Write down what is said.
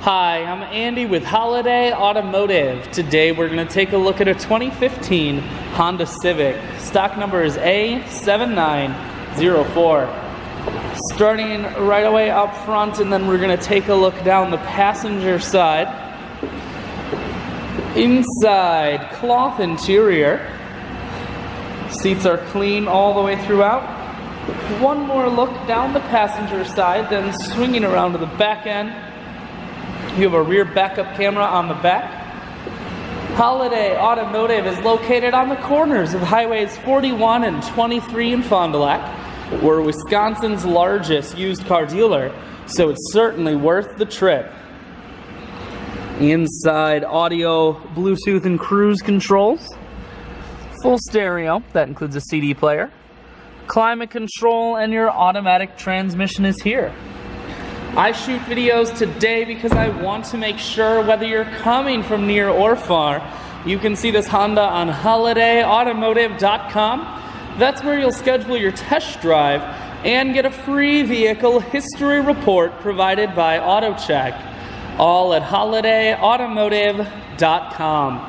Hi, I'm Andy with Holiday Automotive. Today we're going to take a look at a 2015 Honda Civic. Stock number is A7904. Starting right away up front, and then we're going to take a look down the passenger side. Inside, cloth interior. Seats are clean all the way throughout. One more look down the passenger side, then swinging around to the back end. You have a rear backup camera on the back. Holiday Automotive is located on the corners of highways 41 and 23 in Fond du Lac. We're Wisconsin's largest used car dealer, so it's certainly worth the trip. Inside, audio, Bluetooth, and cruise controls. Full stereo, that includes a CD player. Climate control, and your automatic transmission is here. I shoot videos today because I want to make sure whether you're coming from near or far, you can see this Honda on holidayautomotive.com. That's where you'll schedule your test drive and get a free vehicle history report provided by AutoCheck. All at holidayautomotive.com.